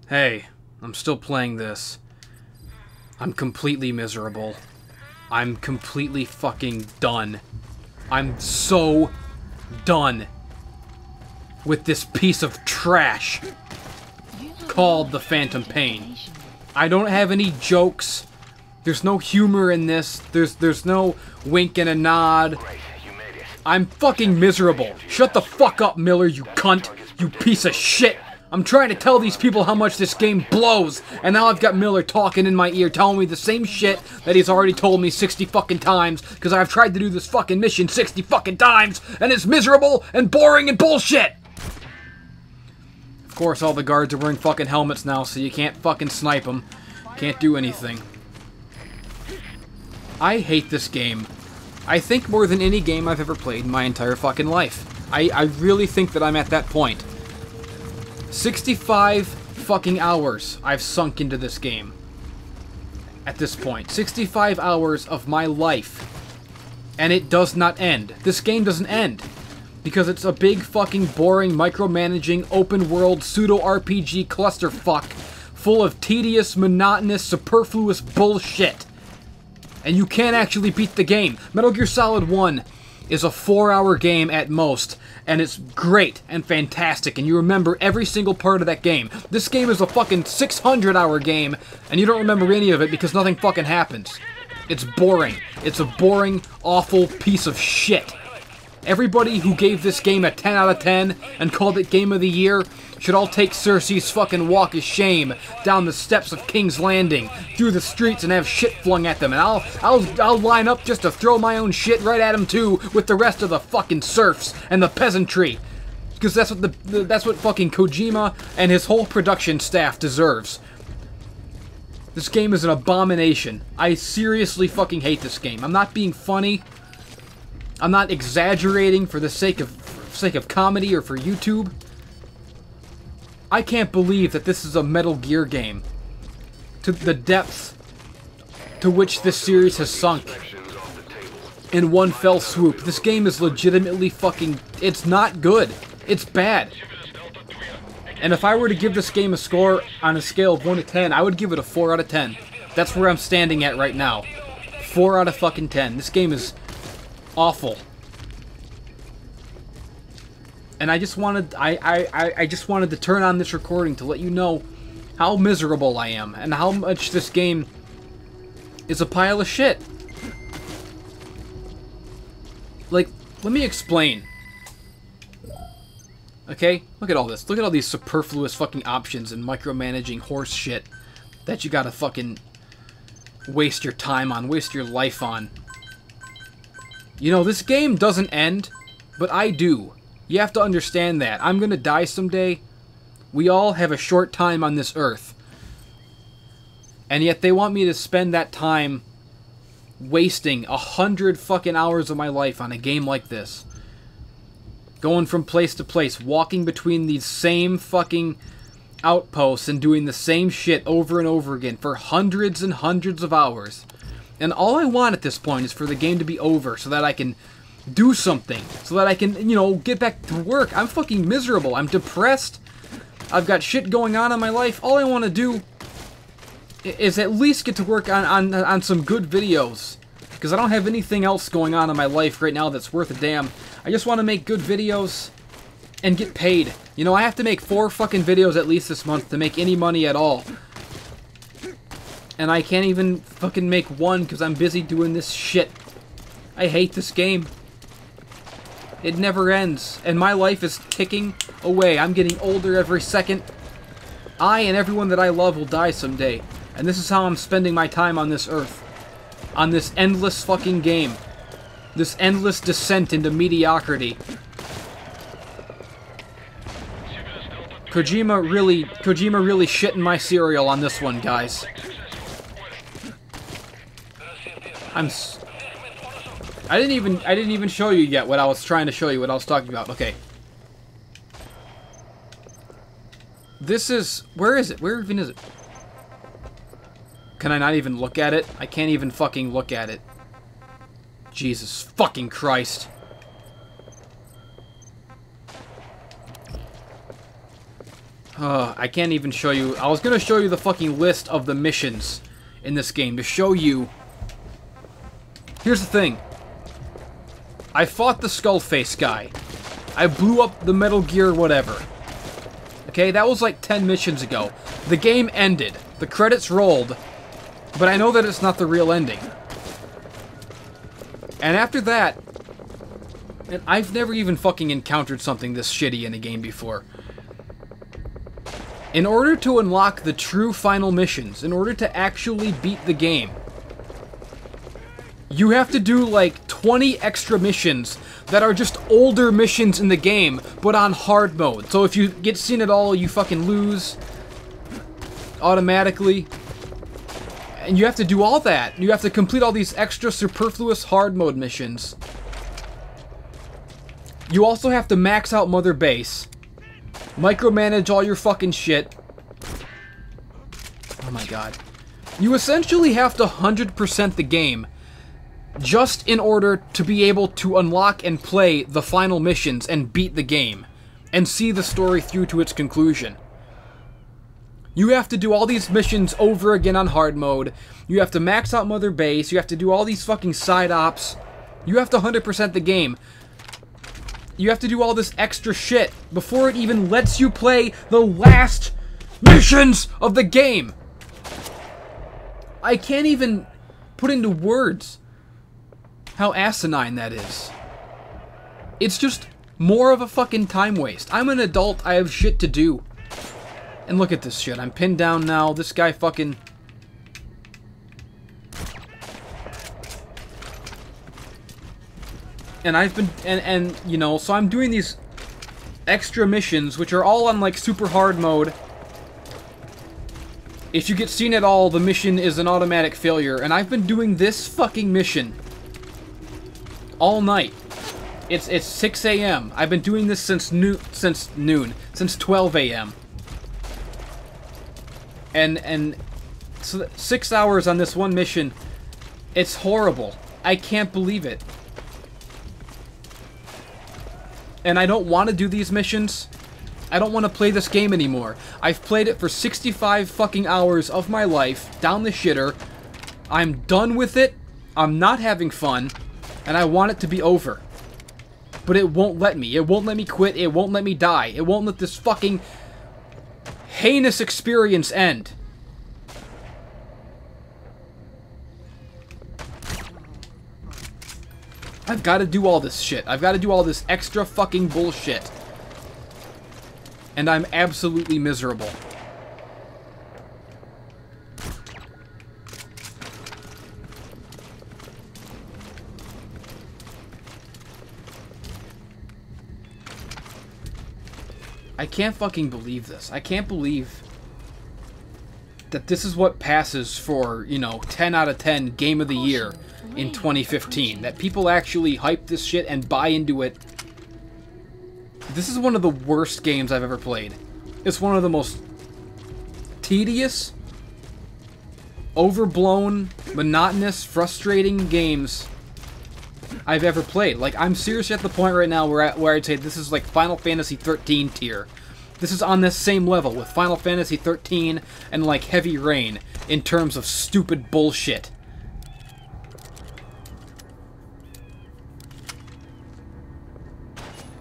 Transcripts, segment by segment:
Hey, I'm still playing this. I'm completely miserable. I'm completely fucking done. I'm so done with this piece of trash called The Phantom Pain. I don't have any jokes. There's no humor in this. There's no wink and a nod. I'm fucking miserable. Shut the fuck up, Miller, you cunt. You piece of shit. I'm trying to tell these people how much this game blows, and now I've got Miller talking in my ear, telling me the same shit that he's already told me 60 fucking times, because I've tried to do this fucking mission 60 fucking times, and it's miserable and boring and bullshit! Of course, all the guards are wearing fucking helmets now, so you can't fucking snipe them. Can't do anything. I hate this game. I think more than any game I've ever played in my entire fucking life. I really think that I'm at that point. 65 fucking hours I've sunk into this game. At this point. 65 hours of my life. And it does not end. This game doesn't end. Because it's a big fucking boring micromanaging open world pseudo RPG clusterfuck full of tedious, monotonous, superfluous bullshit. And you can't actually beat the game. Metal Gear Solid 1 is a 4-hour game at most, and it's great and fantastic, and you remember every single part of that game. This game is a fucking 600-hour game, and you don't remember any of it because nothing fucking happens. It's boring. It's a boring, awful piece of shit. Everybody who gave this game a 10 out of 10 and called it Game of the Year should all take Cersei's fucking walk of shame down the steps of King's Landing, through the streets, and have shit flung at them. And I'll line up just to throw my own shit right at them too, with the rest of the fucking serfs and the peasantry, because that's what fucking Kojima and his whole production staff deserves. This game is an abomination. I seriously fucking hate this game. I'm not being funny. I'm not exaggerating for the sake of comedy or for YouTube. I can't believe that this is a Metal Gear game. To the depths to which this series has sunk in one fell swoop. This game is legitimately fucking... It's not good. It's bad. And if I were to give this game a score on a scale of 1 to 10, I would give it a 4 out of 10. That's where I'm standing at right now. 4 out of fucking 10. This game is awful. And I just wanted I just wanted to turn on this recording to let you know how miserable I am and how much this game is a pile of shit. Like, let me explain. Okay? Look at all this. Look at all these superfluous fucking options and micromanaging horse shit that you gotta fucking waste your time on, waste your life on. You know, this game doesn't end, but I do. You have to understand that. I'm gonna die someday. We all have a short time on this earth. And yet they want me to spend that time wasting 100 fucking hours of my life on a game like this. Going from place to place, walking between these same fucking outposts and doing the same shit over and over again for hundreds and hundreds of hours. And all I want at this point is for the game to be over so that I can do something. So that I can, you know, get back to work. I'm fucking miserable. I'm depressed. I've got shit going on in my life. All I want to do is at least get to work on some good videos. Because I don't have anything else going on in my life right now that's worth a damn. I just want to make good videos and get paid. You know, I have to make 4 fucking videos at least this month to make any money at all. And I can't even fucking make one because I'm busy doing this shit. I hate this game. It never ends. And my life is ticking away. I'm getting older every second. I and everyone that I love will die someday. And this is how I'm spending my time on this earth. On this endless fucking game. This endless descent into mediocrity. Kojima really shit in my cereal on this one, guys. I didn't even show you yet what I was trying to show you, what I was talking about. Okay. This is... Where is it? Where even is it? Can I not even look at it? I can't even fucking look at it. Jesus fucking Christ. I can't even show you. I was gonna show you the fucking list of the missions in this game to show you. Here's the thing. I fought the Skullface guy. I blew up the Metal Gear whatever. Okay, that was like 10 missions ago. The game ended. The credits rolled. But I know that it's not the real ending. And after that... And I've never even fucking encountered something this shitty in a game before. In order to unlock the true final missions, in order to actually beat the game, you have to do like 20 extra missions that are just older missions in the game, but on hard mode. So if you get seen at all, you fucking lose automatically. And you have to do all that. You have to complete all these extra superfluous hard mode missions. You also have to max out Mother Base. Micromanage all your fucking shit. Oh my god. You essentially have to 100% the game just in order to be able to unlock and play the final missions and beat the game and see the story through to its conclusion. You have to do all these missions over again on hard mode. You have to max out Mother Base. You have to do all these fucking side ops. You have to 100% the game. You have to do all this extra shit before it even lets you play the last missions of the game. I can't even put into words how asinine that is. It's just more of a fucking time waste. I'm an adult, I have shit to do. And look at this shit, I'm pinned down now, this guy fucking... And I've been, and you know, so I'm doing these extra missions, which are all on like super hard mode. If you get seen at all, the mission is an automatic failure, and I've been doing this fucking mission all night. It's 6 a.m. I've been doing this since noon, since 12 a.m. And so 6 hours on this one mission. It's horrible. I can't believe it. And I don't want to do these missions. I don't want to play this game anymore. I've played it for 65 fucking hours of my life, down the shitter. I'm done with it. I'm not having fun. And I want it to be over. But it won't let me. It won't let me quit. It won't let me die. It won't let this fucking heinous experience end. I've got to do all this shit. I've got to do all this extra fucking bullshit. And I'm absolutely miserable. I can't fucking believe this. I can't believe that this is what passes for, you know, 10 out of 10 Game of the Year in 2015. That people actually hype this shit and buy into it. This is one of the worst games I've ever played. It's one of the most tedious, overblown, monotonous, frustrating games I've ever played. Like, I'm seriously at the point right now where I'd say this is like Final Fantasy 13 tier. This is on this same level with Final Fantasy 13 and like Heavy Rain in terms of stupid bullshit.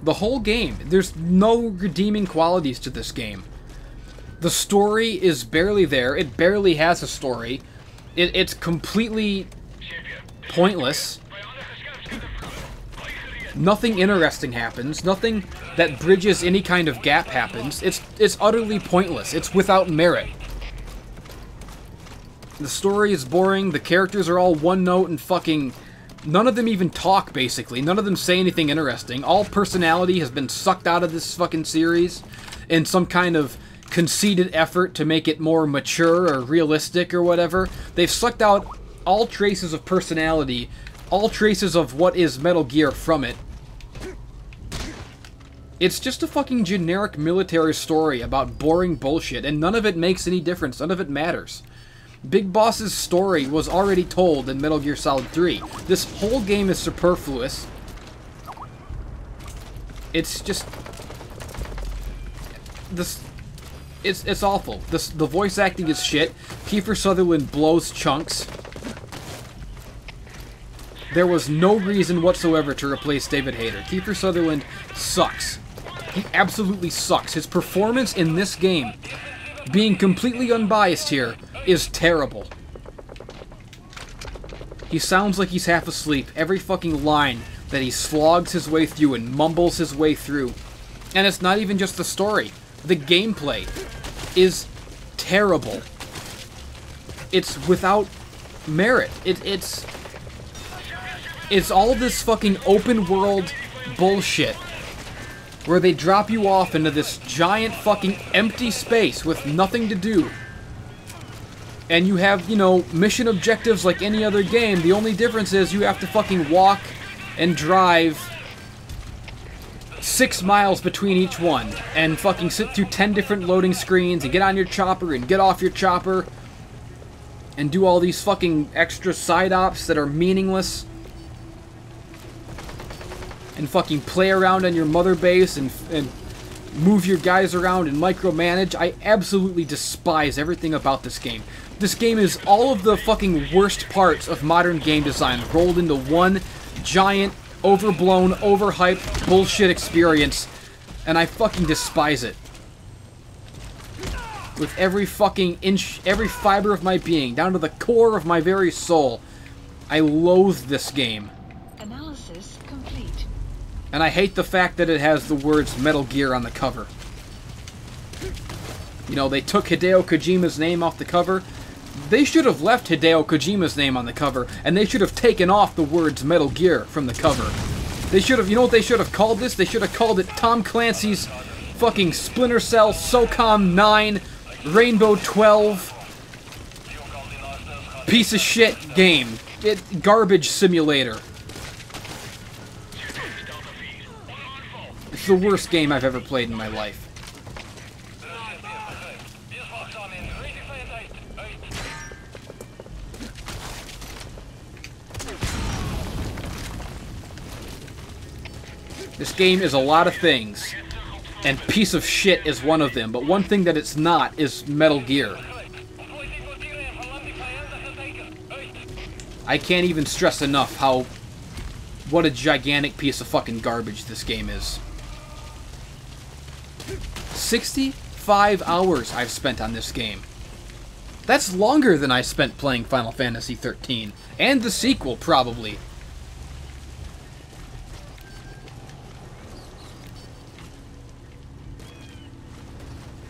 The whole game, there's no redeeming qualities to this game. The story is barely there. It barely has a story. It's completely pointless. Nothing interesting happens. Nothing that bridges any kind of gap happens. It's utterly pointless. It's without merit. The story is boring. The characters are all one note and fucking... None of them even talk, basically. None of them say anything interesting. All personality has been sucked out of this fucking series in some kind of conceited effort to make it more mature or realistic or whatever. They've sucked out all traces of personality, all traces of what is Metal Gear from it. It's just a fucking generic military story about boring bullshit, and none of it makes any difference. None of it matters. Big Boss's story was already told in Metal Gear Solid 3. This whole game is superfluous. It's just... It's awful. The voice acting is shit. Kiefer Sutherland blows chunks. There was no reason whatsoever to replace David Hayter. Kiefer Sutherland sucks. He absolutely sucks. His performance in this game, being completely unbiased here, is terrible. He sounds like he's half asleep. Every fucking line that he slogs his way through and mumbles his way through. And it's not even just the story. The gameplay is terrible. It's without merit. It's all this fucking open world bullshit where they drop you off into this giant fucking empty space with nothing to do. And you have, you know, mission objectives like any other game. The only difference is you have to fucking walk and drive 6 miles between each one. And fucking sit through 10 different loading screens and get on your chopper and get off your chopper. And do all these fucking extra side ops that are meaningless. And fucking play around on your mother base and move your guys around and micromanage. I absolutely despise everything about this game. This game is all of the fucking worst parts of modern game design rolled into one giant, overblown, overhyped bullshit experience, and I fucking despise it. With every fucking inch, every fiber of my being, down to the core of my very soul, I loathe this game. Analysis complete. And I hate the fact that it has the words Metal Gear on the cover. You know, they took Hideo Kojima's name off the cover. They should have left Hideo Kojima's name on the cover, and they should have taken off the words Metal Gear from the cover. They should have, you know what they should have called this? They should have called it Tom Clancy's fucking Splinter Cell SOCOM 9 Rainbow 12 piece of shit game. Garbage simulator. It's the worst game I've ever played in my life. This game is a lot of things, and piece of shit is one of them, but one thing that it's not is Metal Gear. I can't even stress enough what a gigantic piece of fucking garbage this game is. 65 hours I've spent on this game. That's longer than I spent playing Final Fantasy XIII, and the sequel, probably.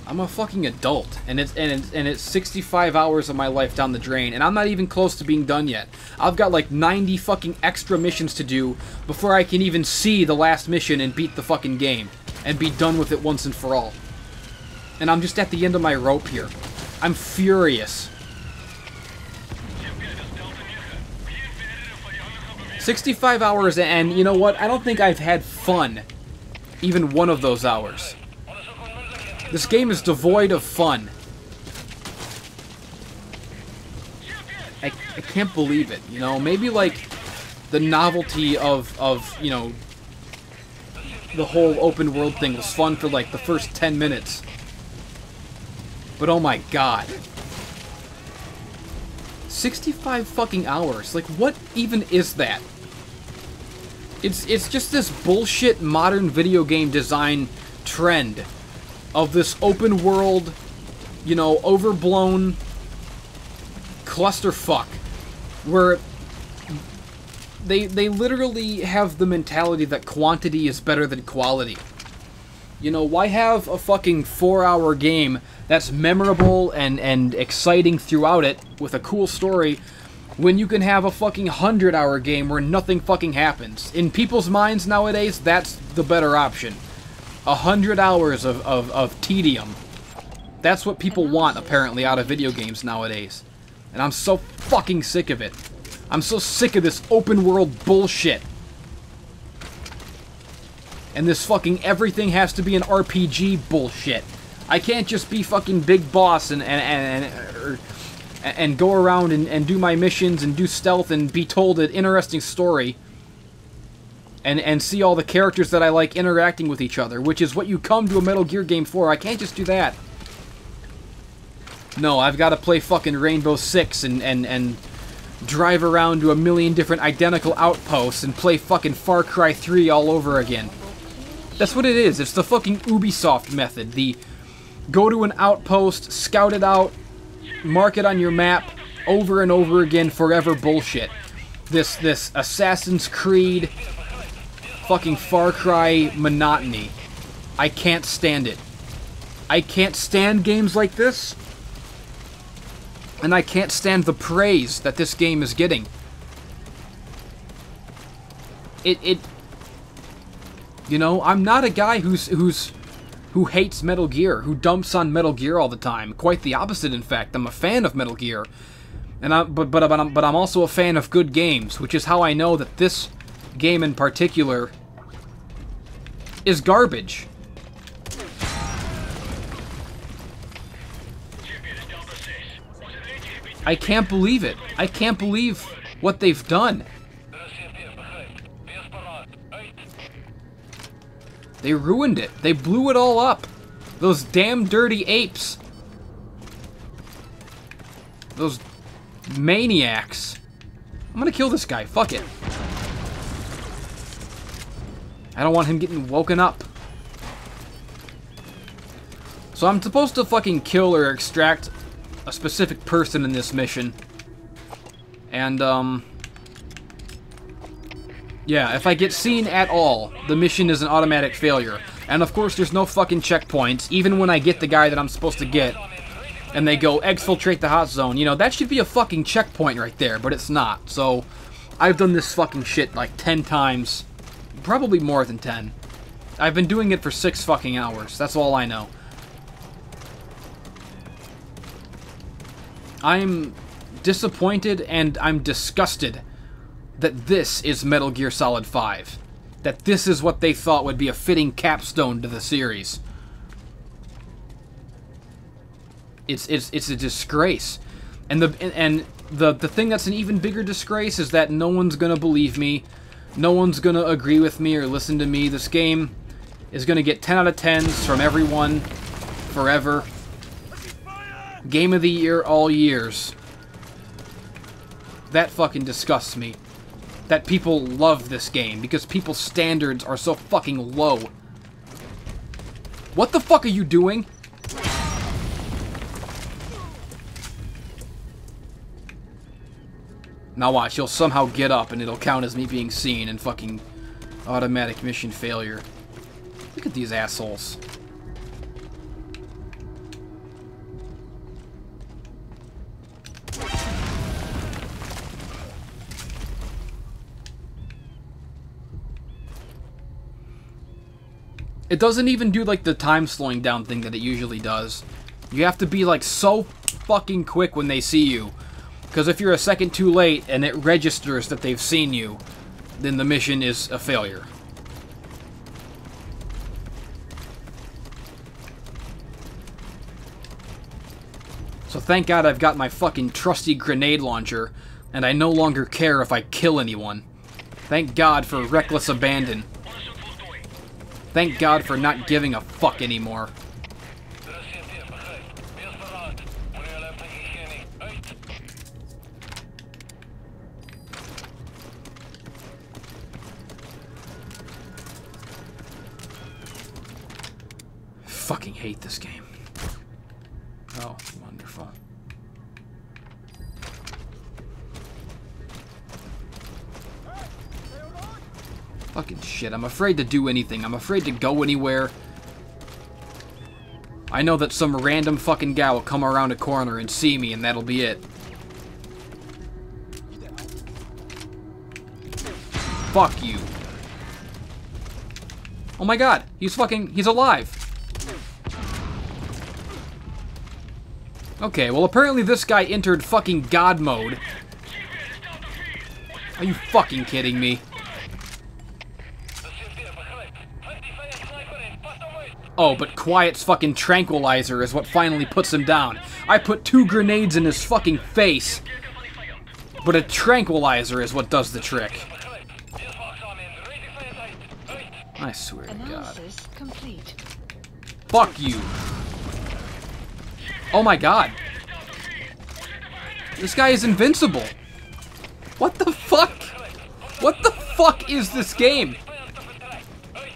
I'm a fucking adult, and it's 65 hours of my life down the drain, and I'm not even close to being done yet. I've got like 90 fucking extra missions to do before I can even see the last mission and beat the fucking game, and be done with it once and for all. And I'm just at the end of my rope here. I'm furious. 65 hours, and you know what? I don't think I've had fun even one of those hours. This game is devoid of fun. I can't believe it, you know? Maybe, like, the novelty of you know, the whole open world thing was fun for, like, the first 10 minutes. But oh my god. 65 fucking hours. Like, what even is that? It's just this bullshit modern video game design trend of this open world, you know, overblown clusterfuck where they literally have the mentality that quantity is better than quality. You know, why have a fucking 4-hour game that's memorable and exciting throughout it with a cool story when you can have a fucking 100-hour game where nothing fucking happens? In people's minds nowadays, that's the better option. 100 hours of tedium. That's what people want, apparently, out of video games nowadays. And I'm so fucking sick of it. I'm so sick of this open world bullshit. And this fucking everything has to be an RPG bullshit. I can't just be fucking Big Boss and go around and do my missions and do stealth and be told an interesting story. And see all the characters that I like interacting with each other, which is what you come to a Metal Gear game for. I can't just do that. No, I've got to play fucking Rainbow Six and drive around to a million different identical outposts and play fucking Far Cry 3 all over again. That's what it is. It's the fucking Ubisoft method. The go to an outpost, scout it out, mark it on your map, over and over again, forever bullshit. This Assassin's Creed fucking Far Cry monotony. I can't stand it. I can't stand games like this. And I can't stand the praise that this game is getting. You know, I'm not a guy who hates Metal Gear, who dumps on Metal Gear all the time. Quite the opposite, in fact. I'm a fan of Metal Gear. And but I'm also a fan of good games, which is how I know that this game in particular is garbage. I can't believe it. I can't believe what they've done. They ruined it. They blew it all up. Those damn dirty apes. Those maniacs. I'm gonna kill this guy. Fuck it. I don't want him getting woken up. So I'm supposed to fucking kill or extract a specific person in this mission. And, yeah, if I get seen at all, the mission is an automatic failure. And of course, there's no fucking checkpoints, even when I get the guy that I'm supposed to get. And they go, exfiltrate the hot zone. You know, that should be a fucking checkpoint right there, but it's not. So, I've done this fucking shit like 10 times. Probably more than 10. I've been doing it for 6 fucking hours. That's all I know. I'm disappointed and I'm disgusted that this is Metal Gear Solid 5. That this is what they thought would be a fitting capstone to the series. It's a disgrace. And the thing that's an even bigger disgrace is that no one's gonna believe me. No one's gonna agree with me or listen to me. This game is gonna get 10 out of 10s from everyone forever. Game of the year all years. That fucking disgusts me. That people love this game because people's standards are so fucking low. What the fuck are you doing? Now watch, he'll somehow get up and it'll count as me being seen and fucking automatic mission failure. Look at these assholes. It doesn't even do, like, the time slowing down thing that it usually does. You have to be, like, so fucking quick when they see you. Because if you're a second too late and it registers that they've seen you, then the mission is a failure. So thank God I've got my fucking trusty grenade launcher, and I no longer care if I kill anyone. Thank God for reckless abandon. Thank God for not giving a fuck anymore. Fucking hate this game. Oh, wonderful. Fucking shit, I'm afraid to do anything. I'm afraid to go anywhere. I know that some random fucking guy will come around a corner and see me and that'll be it. Fuck you. Oh my god, he's alive. Okay, well apparently this guy entered fucking God mode. Are you fucking kidding me? Oh, but Quiet's fucking tranquilizer is what finally puts him down. I put 2 grenades in his fucking face. But a tranquilizer is what does the trick. I swear to God. Complete. Fuck you. Oh my god. This guy is invincible. What the fuck? What the fuck is this game?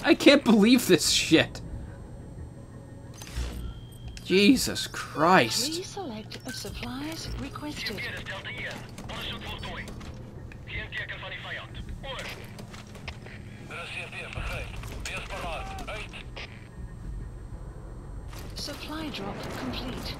I can't believe this shit. Jesus Christ. Reselect of supplies requested. Supply drop complete.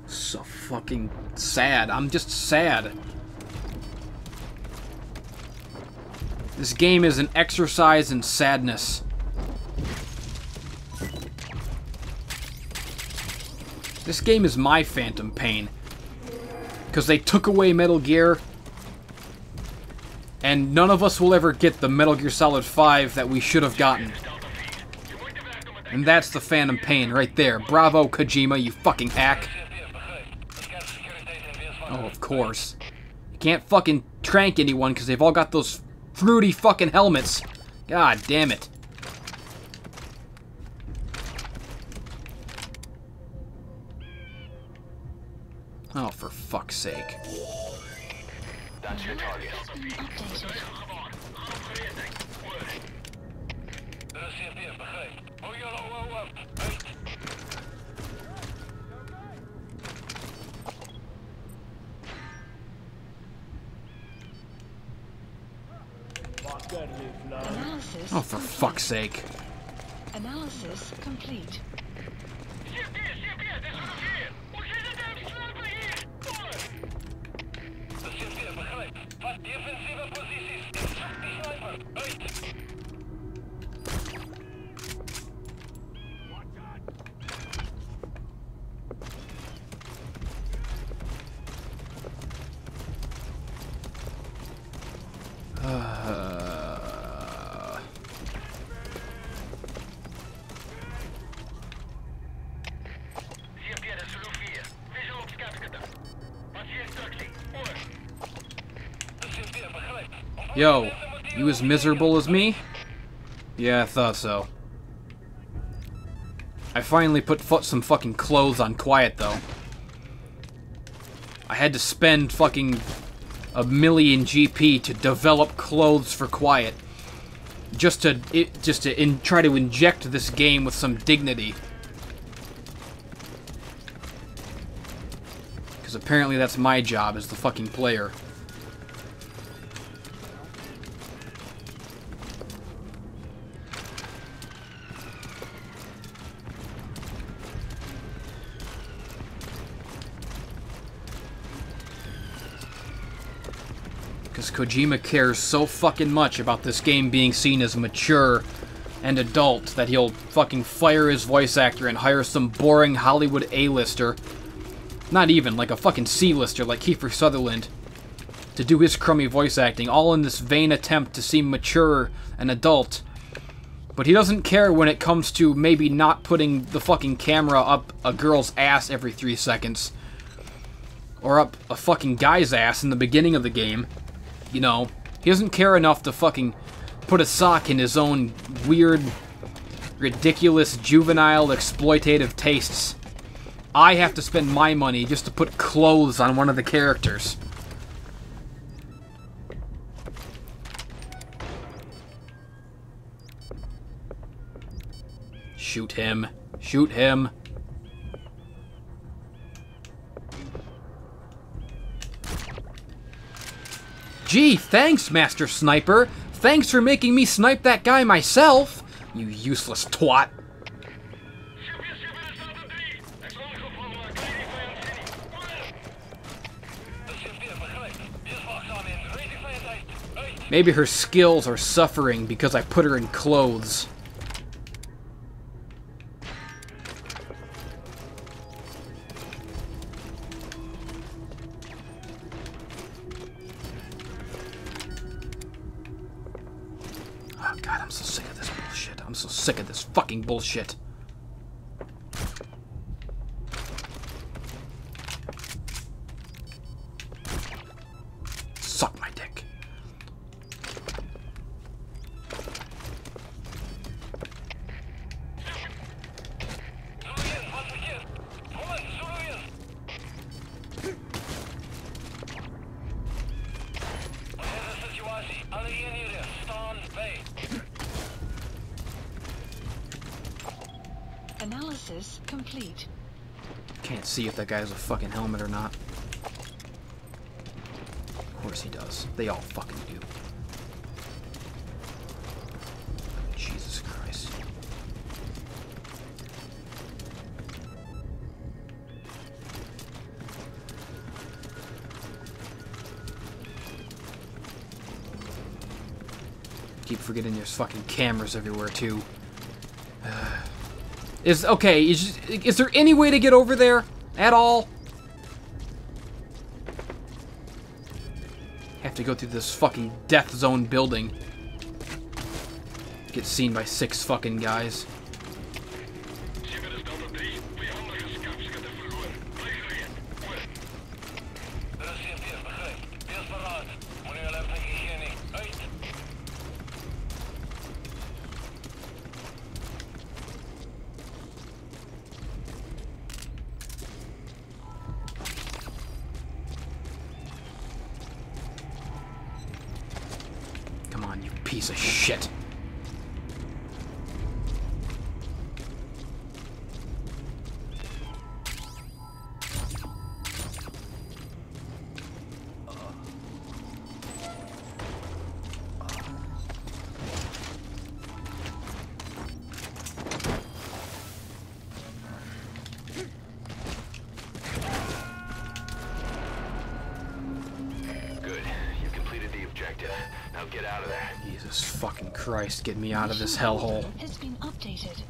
So fucking sad. I'm just sad. This game is an exercise in sadness. This game is my phantom pain. Because they took away Metal Gear, and none of us will ever get the Metal Gear Solid 5 that we should have gotten. And that's the phantom pain right there. Bravo, Kojima, you fucking hack. Oh, of course. You can't fucking trank anyone because they've all got those fruity fucking helmets. God damn it. Oh, for fuck's sake. That's your target. Updated. Analysis Oh, for complete. fuck's sake. Analysis complete. Yo, you as miserable as me? Yeah, I thought so. I finally put some fucking clothes on Quiet, though. I had to spend fucking a million GP to develop clothes for Quiet. Just to try to inject this game with some dignity. Because apparently that's my job as the fucking player. Because Kojima cares so fucking much about this game being seen as mature and adult that he'll fucking fire his voice actor and hire some boring Hollywood A-lister, not even, like a fucking C-lister like Kiefer Sutherland, to do his crummy voice acting, all in this vain attempt to seem mature and adult. But he doesn't care when it comes to maybe not putting the fucking camera up a girl's ass every 3 seconds. Or up a fucking guy's ass in the beginning of the game. You know, he doesn't care enough to fucking put a sock in his own weird, ridiculous, juvenile, exploitative tastes. I have to spend my money just to put clothes on one of the characters. Shoot him. Shoot him. Gee, thanks, Master Sniper. Thanks for making me snipe that guy myself, you useless twat. Maybe her skills are suffering because I put her in clothes. Oh god, I'm so sick of this bullshit. I'm so sick of this fucking bullshit. Suck my dick. Analysis complete. Can't see if that guy has a fucking helmet or not. Of course he does. They all fucking do. Jesus Christ. Keep forgetting there's fucking cameras everywhere too. Is there any way to get over there at all? Have to go through this fucking death zone building. Get seen by 6 fucking guys. Come on, you piece of shit. Now get out of there. Jesus fucking Christ, get me out of this hellhole. Has been updated.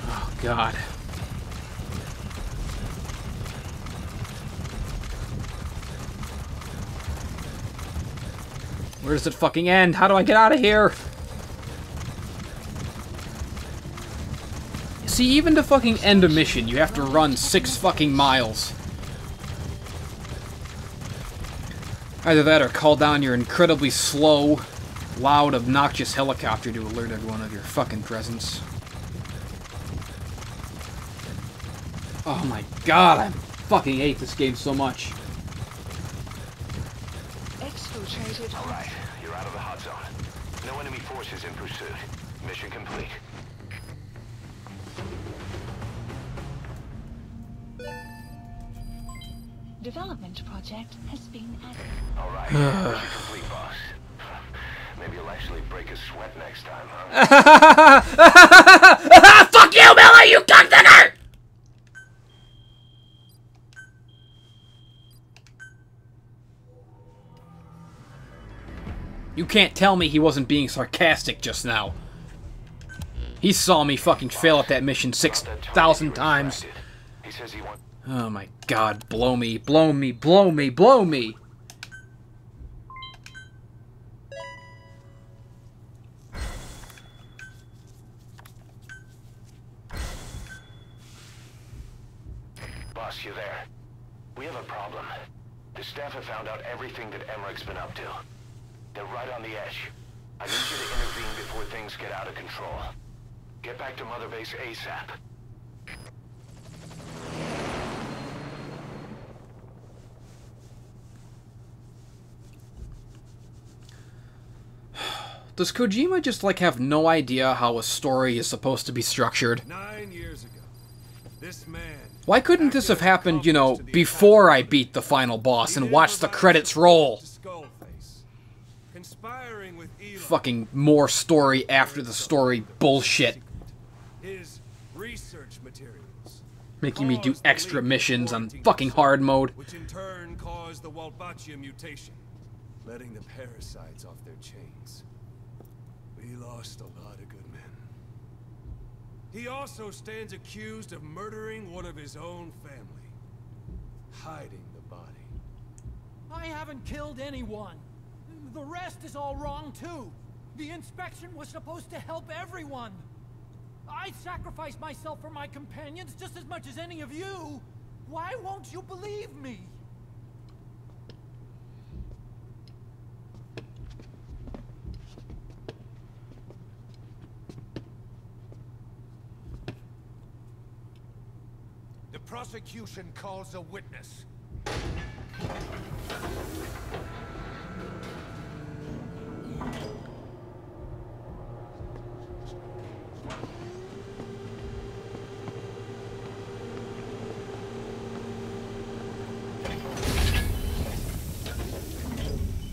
Oh God. Where does it fucking end? How do I get out of here? See, even to fucking end a mission, you have to run 6 fucking miles. Either that or call down your incredibly slow, loud, obnoxious helicopter to alert everyone of your fucking presence. Oh my God, I fucking hate this game so much. Exfiltrated. All right, you're out of the hot zone. No enemy forces in pursuit. Mission complete. Development project has been added. All right, mission complete, boss. Maybe you'll actually break a sweat next time, huh? Fuck you, Miller, you cocksucker! You can't tell me he wasn't being sarcastic just now. He saw me fucking fail at that mission 6,000 times. He says he wants... Oh my God, blow me, blow me, blow me, blow me! Boss, you there? We have a problem. The staff have found out everything that Emmerich been up to. They're right on the edge. I need you to intervene before things get out of control. Get back to Mother Base ASAP. Does Kojima just, like, have no idea how a story is supposed to be structured? 9 years ago, this man... Why couldn't this have happened, you know, before I beat the final boss and watched the credits roll? Conspiring with Eli, Fucking more story after the story bullshit. his research materials, Making me do extra missions on fucking hard mode. which in turn caused the Walbachia mutation, letting the parasites off their chains. We lost a lot of good men. He also stands accused of murdering one of his own family, hiding the body. I haven't killed anyone. The rest is all wrong, too. The inspection was supposed to help everyone. I sacrificed myself for my companions just as much as any of you. Why won't you believe me? prosecution calls a witness.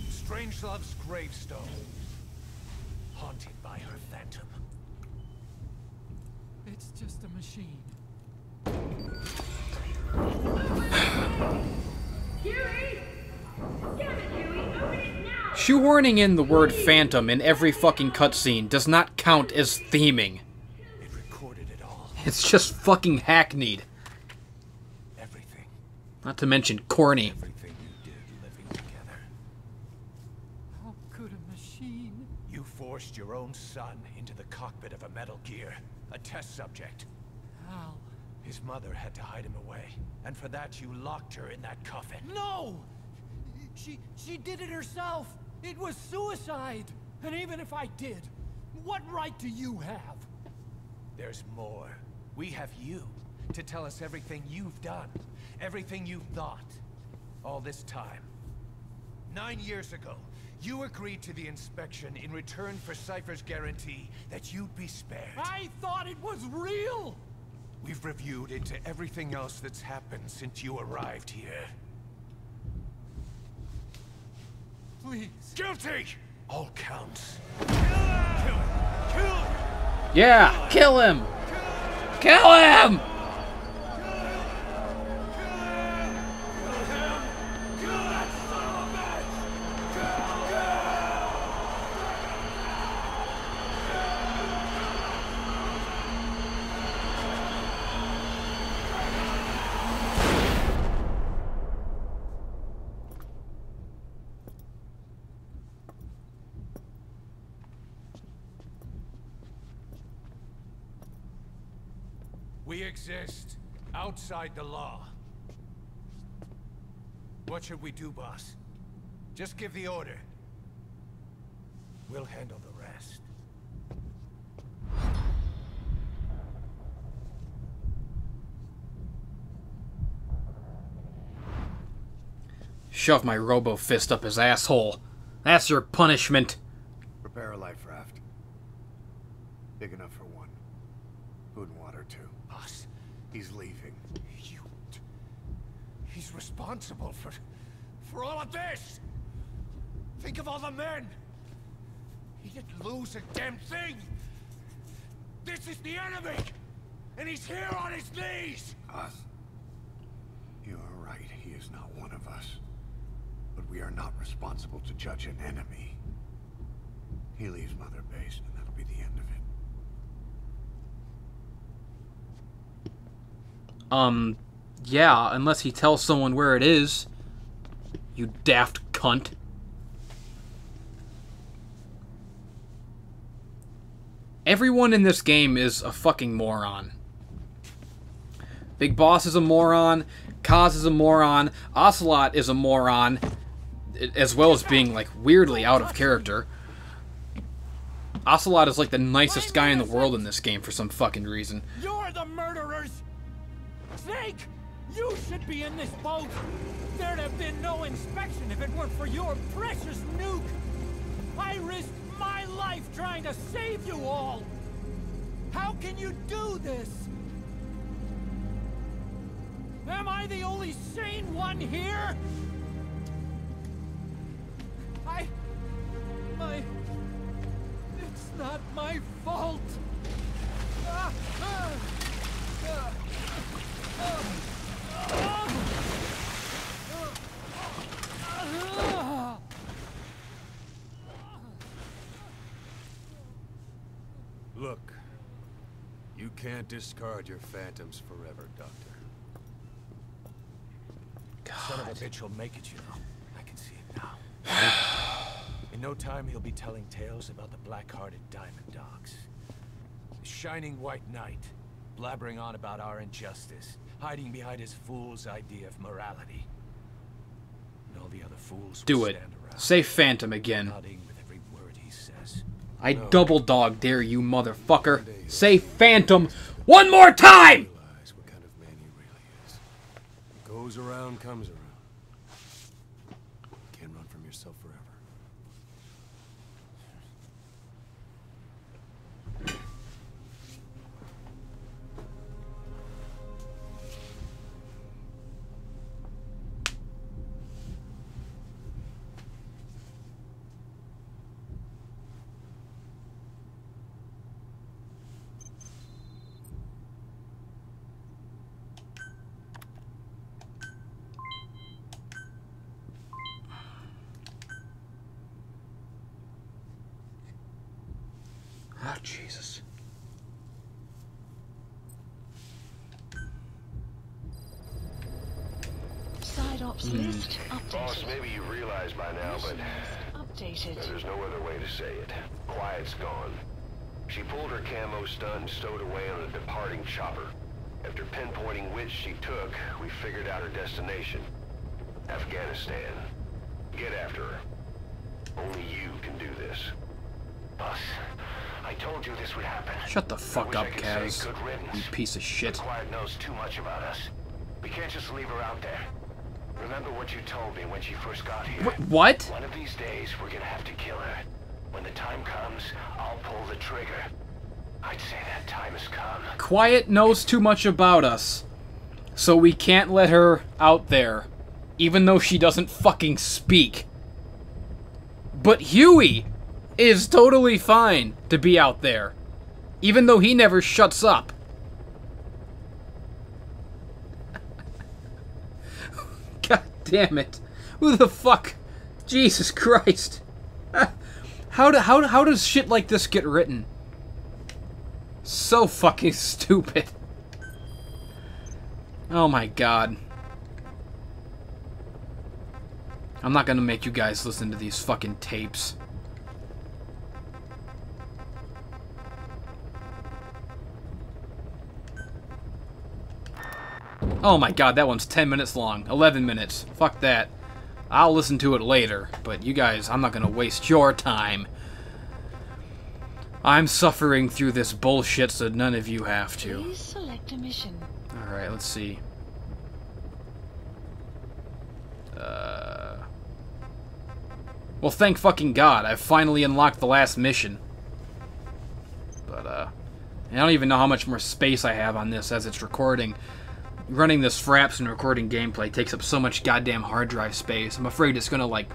Strangelove's gravestone, haunted by her phantom. It's just a machine. Shoehorning in the word phantom in every fucking cutscene does not count as theming. It recorded it all. It's just fucking hackneyed. Everything. Not to mention corny. Everything you did living together. How could a machine? You forced your own son into the cockpit of a Metal Gear, a test subject. How? His mother had to hide him away, and for that you locked her in that coffin. No! She did it herself. It was suicide. And even if I did, what right do you have? There's more. We have you to tell us everything you've done, everything you've thought, all this time. 9 years ago, you agreed to the inspection in return for Cypher's guarantee that you'd be spared. I thought it was real! We've reviewed into everything else that's happened since you arrived here. Please. Guilty! All counts. Yeah, kill him! Kill him! We exist outside the law. What should we do, boss? Just give the order. We'll handle the rest. Shove my robo-fist up his asshole. That's your punishment. Prepare a life raft. Big enough for one. Food and water, too. Boss, He's leaving. he's responsible for all of this! Think of all the men! He didn't lose a damn thing! This is the enemy! And he's here on his knees! Us? You are right. He is not one of us. But we are not responsible to judge an enemy. He leaves Mother Base, and that'll be the end of it. Yeah, unless he tells someone where it is. You daft cunt. Everyone in this game is a fucking moron. Big Boss is a moron. Kaz is a moron. Ocelot is a moron. As well as being, like, weirdly out of character. Ocelot is, like, the nicest guy in the world in this game for some fucking reason. You're the murderers! Snake! You should be in this boat! There'd have been no inspection if it weren't for your precious nuke! I risked my life trying to save you all! How can you do this? Am I the only sane one here? It's not my fault! Look, you can't discard your phantoms forever, Doctor. Son of a bitch will make it, you know. I can see it now. In no time, he'll be telling tales about the black-hearted Diamond Dogs. The shining white knight, blabbering on about our injustice, hiding behind his fool's idea of morality. And all the other fools Do will it. stand around, Say Phantom again. nodding with every word he says. I double dog dare you, motherfucker. Say Phantom one more time! Realize what kind of man he really is. goes around comes around. Can't run from yourself forever. Oh, Jesus. Side ops list Boss, updated. maybe you realize by now, but Updated. there's no other way to say it. Quiet's gone. She pulled her camo stun and stowed away on a departing chopper. After pinpointing which she took, we figured out her destination. Afghanistan. Get after her. Only you can do this. Boss, I told you this would happen. Shut the fuck up, I wish I could Kaz. say good riddance. You piece of shit. But Quiet knows too much about us. We can't just leave her out there. Remember what you told me when she first got here. What? One of these days, we're gonna have to kill her. When the time comes, I'll pull the trigger. I'd say that time has come. Quiet knows too much about us, so we can't let her out there, even though she doesn't fucking speak. But Huey is totally fine to be out there, even though he never shuts up. God damn it. Who the fuck? Jesus Christ. How does shit like this get written? So fucking stupid. Oh my god. I'm not gonna make you guys listen to these fucking tapes. Oh my god, that one's 10 minutes long. 11 minutes. Fuck that. I'll listen to it later, but you guys, I'm not gonna waste your time. I'm suffering through this bullshit so none of you have to. Please select a mission. Alright, let's see. Well, thank fucking God, I've finally unlocked the last mission. But, I don't even know how much more space I have on this as it's recording. Running this fraps and recording gameplay takes up so much goddamn hard drive space. I'm afraid it's gonna, like,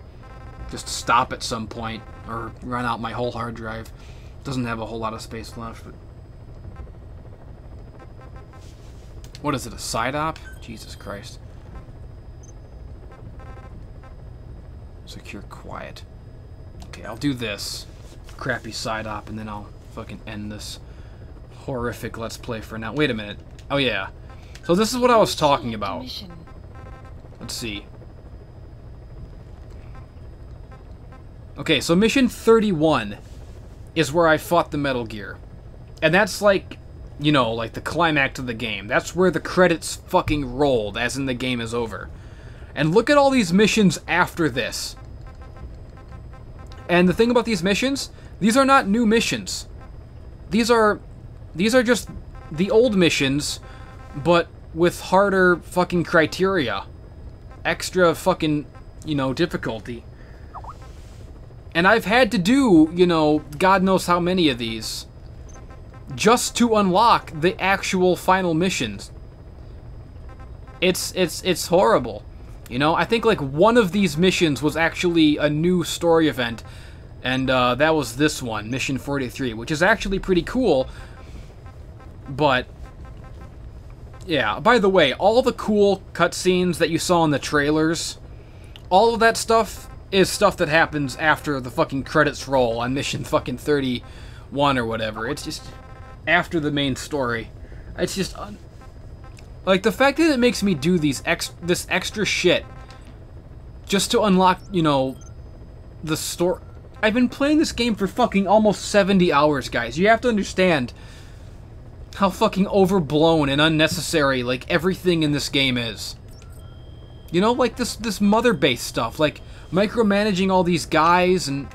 just stop at some point, or run out my whole hard drive. Doesn't have a whole lot of space left, but... What is it, a side op? Jesus Christ. Secure quiet. Okay, I'll do this crappy side op, and then I'll fucking end this horrific Let's Play for now. Wait a minute. Oh, yeah. So this is what I was talking about. Mission. Let's see. Okay, so mission 31 is where I fought the Metal Gear. And that's like, you know, like the climax of the game. That's where the credits fucking rolled, as in the game is over. And look at all these missions after this. And the thing about these missions, these are not new missions. These are just the old missions, but with harder fucking criteria. Extra fucking, you know, difficulty. And I've had to do, you know, God knows how many of these just to unlock the actual final missions. It's horrible. You know, I think like one of these missions was actually a new story event, and that was this one, Mission 43, which is actually pretty cool. But yeah, by the way, all the cool cutscenes that you saw in the trailers, all of that stuff is stuff that happens after the fucking credits roll on Mission fucking 31 or whatever. It's just after the main story. It's just like the fact that it makes me do this extra shit just to unlock, you know, the story. I've been playing this game for fucking almost 70 hours, guys. You have to understand how fucking overblown and unnecessary, like, everything in this game is. You know, like this mother-based stuff, like micromanaging all these guys and...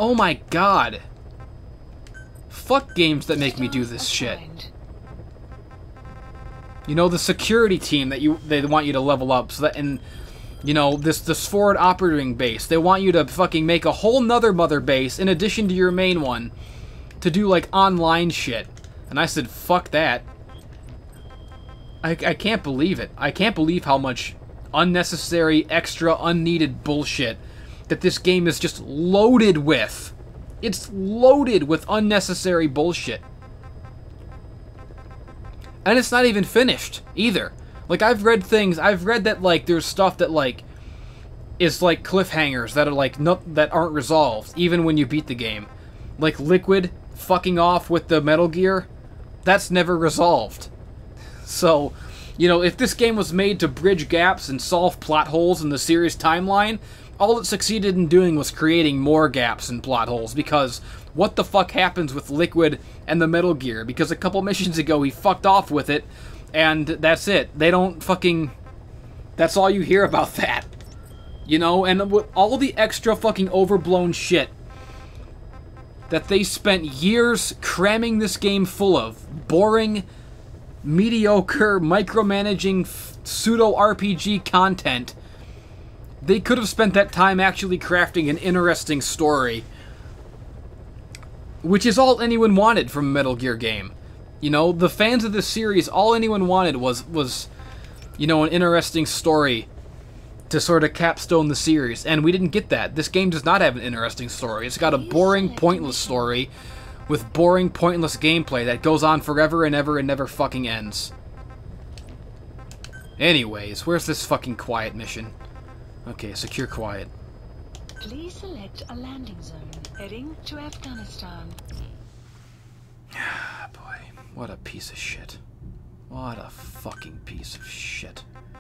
Oh my god. Fuck games that make me do this shit. You know, the security team that they want you to level up, so that, and you know, this forward operating base, they want you to fucking make a whole nother mother base in addition to your main one to do like online shit. And I said, fuck that. I can't believe it. I can't believe how much unnecessary, extra, unneeded bullshit that this game is just loaded with. It's loaded with unnecessary bullshit. And it's not even finished, either. Like, I've read that, like, there's stuff that, like, is, like, cliffhangers that are, like, that aren't resolved, even when you beat the game. Like, Liquid fucking off with the Metal Gear, that's never resolved. So, you know, if this game was made to bridge gaps and solve plot holes in the series timeline, all it succeeded in doing was creating more gaps and plot holes, because what the fuck happens with Liquid and the Metal Gear? Because a couple missions ago he fucked off with it, and that's it. They don't fucking... That's all you hear about that. You know, and with all the extra fucking overblown shit that they spent years cramming this game full of, boring, mediocre, micromanaging, pseudo-RPG content, they could have spent that time actually crafting an interesting story. Which is all anyone wanted from a Metal Gear game. You know, the fans of this series, all anyone wanted was, you know, an interesting story to sort of capstone the series. And we didn't get that. This game does not have an interesting story. It's got a boring, pointless story with boring, pointless gameplay that goes on forever and ever and never fucking ends. Anyways, where's this fucking quiet mission? Okay, secure quiet. Please select a landing zone heading to Afghanistan. Boy, what a piece of shit. What a fucking piece of shit.